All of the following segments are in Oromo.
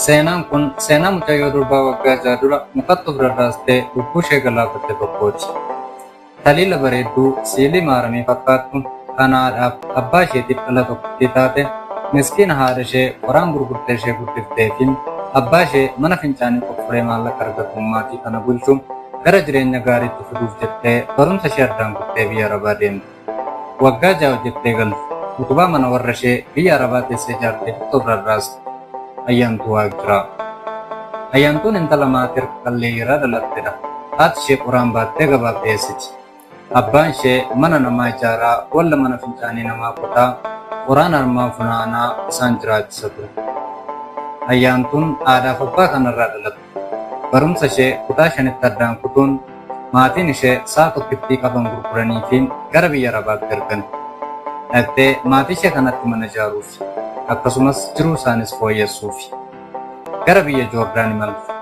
Seenaan kun seenaa mucayyoo durbaa waggaa ja'a dura mukatti of rarraastee lubbuu ishee galaafatte tokkooti. Taliila bareedduu siilii maaramii fakkaattu kan haadhaaf abbaa isheetiif dhala tokkittii taate miskiina haadha ishee qoraan gurgurtee ishee guddiftee fi abbaa ishee mana fincaanii qoffuree maallaqa argatummaatii kana bulchuun gara jireenya gaariitti fiduuf jettee barumsa ishee addaan kuttee biyya Arabaa deemte. Waggaa ja'a hojjettee galte. Utubaa mana warra ishee biyya Arabaa teessee ijaartee of rarraaste. Ayyaantuu Waaqjiraa. Ayyaantuun intala maatii harka qalleeyyiraa dhalattedha. Haati ishee qoraan baattee gabaaf dhiyeessiti. Abbaan ishee mana namaa ijaaraa walla mana fincaanii namaa qotaa qoraan harmaa funaanaa isaan jiraachisa ture. Ayyaantuun haadhaaf abbaa kanarraa dhalatte. Barumsa ishee kutaa shanitti addaan kutuun maatiin ishee sa'a tokkittii qaban gurguranii fi gara biyya Arabaatti ergan. Dhattee maatii ishee kanatti mana ijaaruuf akkasumas jiruu isaanis fooyyessuuf gara biyya Joordaan imalte.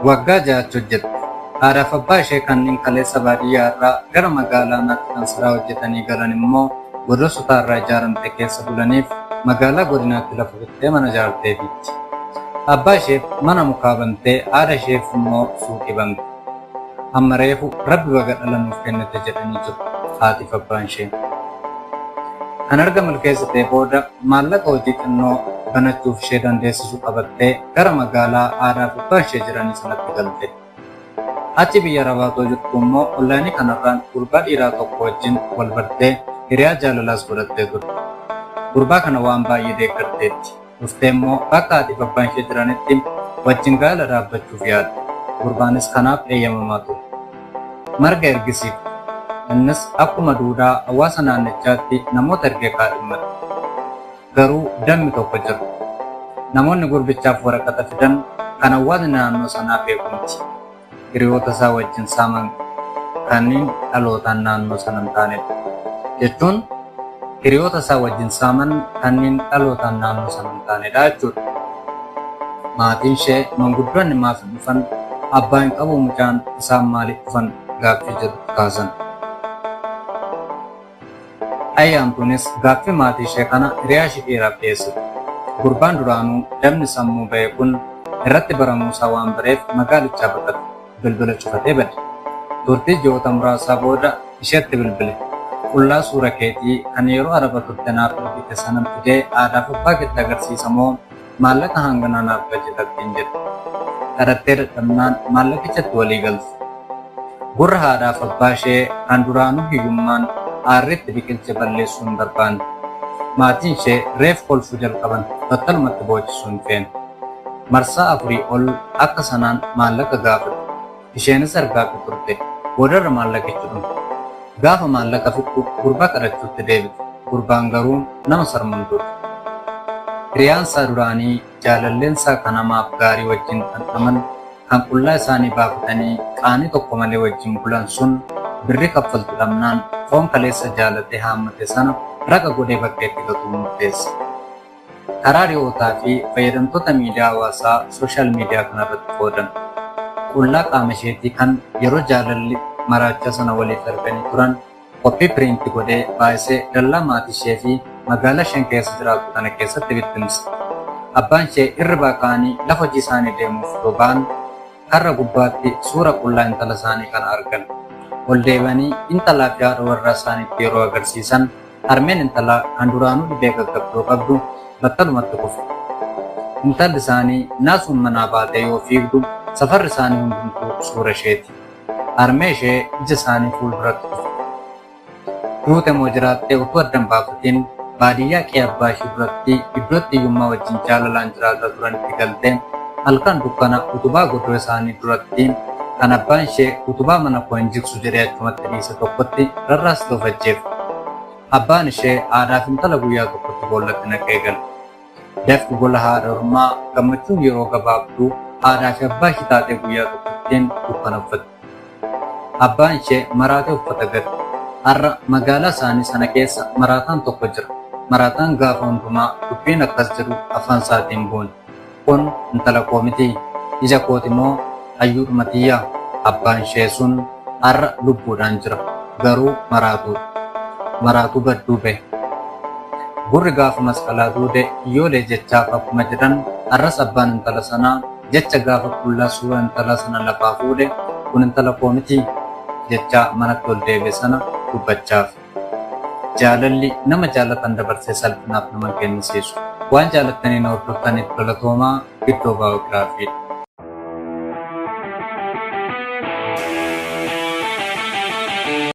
Waggaa ja'achi hojjette. Haadhaaf abbaa ishee kanneen kaleessa baadiyyaa irraa gara magaalaa Naattansiraa hojjetanii galan immoo godoo sutaa irraa ijaaramte keessa bulaniif magaalaa godinaatti lafa bittee mana ijaarteefiitti. Abbaa isheef mana mukaa bantee haadha isheef immoo suuqii bante. Amma reefu Rabbi baga dhala nuuf kennite jedhanii jiru haatiif abbaan ishee. Kan erga milkeessitee booda maallaqa hojii xinnoo banachuuf ishee dandeessisu qabattee gara magaalaa haadhaaf abbaa ishee jiranii sanatti galte. Achi biyya Arabaa jirtu immoo onlaayinii kanarraan gurbaa dhiiraa tokko wajjin wal bartee hiriyaa jaalalaas godhattee turte. Gurbaa kana waan baay'ee deeggarteetti. Dhuftee immoo bakka haatiif abbaan ishee jiranitti wajjin gaala dhaabbachuuf yaadde. Gurbaanis kanaaf eeyyamamaa ture. Marga ergisiif. Innis akkuma duudhaa hawaasa naannichaatti namoota ergee kaadhimmate. Garuu dammi tokko jira. Namoonni gurbichaaf waraqata fidan kan hawaasni naannoo sanaa beekumti. Hiriyoota isaa wajjin saaman kanneen dhalootaan naannoo sana hin taanedha. Jechuun hiriyoota isaa wajjin saaman kanneen dhalootaan naannoo sana hin taanedha jechuudha. Maatiin ishee manguddoonni maaf dhufan abbaan qabu mucaan isaan maaliif dhufan gaaffii jedhu kaasan. Ayyaantuunis gaaffii maatii ishee kana hiriyaa ishee dhiiraaf dhiyeessite. Gurbaan duraanuu dammi sammuu ba'e kun irratti baramuusaa waan bareef magaalichaa baqate. Bilbila cufatee bade. Turtii ji'oota muraasaa booda isheetti bilbile. Qullaa suura keetii kan yeroo Araba turte naaf ergite sanan fidee haadhaaf abbaa keetti agarsiisa moo maallaqa hangana naaf bajetattiin jedhe. Kadhattee dadhabnaan maallaqichatti walii galte. Gurra haadhaaf abbaa ishee kan duraanuu hiyyummaan aarriitti biqilche balleessuu hin barbaanne. Maatiin ishee reef kolfuu jalqaban battalumatti boochisuu hin feene. Marsaa afurii ol akka sanaan maallaqa gaafate. Isheenis argaafi turte. Boodarra maallaqichi dhume. Gaafa maallaqa fixu gurbaa kadhachuutti deebite. Gurbaan garuu nama sarmuun ture. Hiriyaan isaa duraanii jaalalleensaa kan namaaf gaarii wajjin dhandhaman kan qullaa isaanii baafatanii qaanii tokko malee wajjin bulan sun birri kaffaltu dhabnaan foon kaleessa jaalatee haammate sana raqa godhee bakka itti gatu murteesse. Karaa dhiyootaa fi fayyadamtoota miidiyaa hawaasaa sooshaal miidiyaa kanarratti qoodan. Qullaa qaama isheetii kan yeroo jaalalli maraacha sana waliif arganii turan qophii piriinti godhee baay'isee dallaa maatii ishee fi magaalaa isheen keessa jiraattu kana keessatti bittimse. Abbaan ishee irribaa ka'anii lafa hojii isaanii deemuuf yoo ba'an karra gubbaatti suura qullaa intala isaanii kana argan. Ol deebanii intalaa fi haadha warraa isaaniitti yeroo agarsiisan harmeen intalaa kan duraanuu dhibee gaggabdoo qabdu battalumatti kufe. Intalli isaanii naasuun manaa baatee yoo fiigdu safarri isaanii hundumtuu suura isheeti. Harmee ishee ija isaanii fuulduratti kufe. Duute moo jiraattee utuu addan baafatiin baadiyyaa qe'ee abbaa ishee duratti iddootti hiyyummaa wajjin jaalalaan jiraataa turanitti galtee halkan dukkana utubaa godoo isaanii duratti kan abbaan ishee utubaa mana koo hin jigsu jedhee achumatti dhiise tokkotti rarraastee of ajjeefte. Abbaan ishee haadhaaf intala guyyaa tokkotti boollatti naqee gale. Dafqi gola haadha ormaa gammachuun yeroo gabaabduu haadhaa fi abbaa ishee taatee guyyaa tokkottiin dukkanooffatte. Abbaan ishee maraatee uffata gate. Har'a magaalaa isaanii sana keessa maraataan tokko jira. Maraataan gaafa hundumaa dubbiin akkas jedhu afaan isaatiin boone. Kun intala koo miti. Ija kooti moo hayyuudhuma tiyyaa. Abbaan ishee sun har'a lubbuudhaan jira. Garuu maraatuu badduu ba'e. Gurri gaafa masqalaa duude iyyoolee jechaaf akkuma jedhan Arras abbaan intala sanaa jecha gaafa qullaa suuraa intala sana lafaa fuudhe kun intala koo miti jecha manatti ol deebi'e sana dubbachaaf. Jaalalli nama jaalatan dabarsee salphinaaf nama kennisiisu. Waan jaalattaniin hordoftaniif galatoomaa Iddoo Baayogiraafii.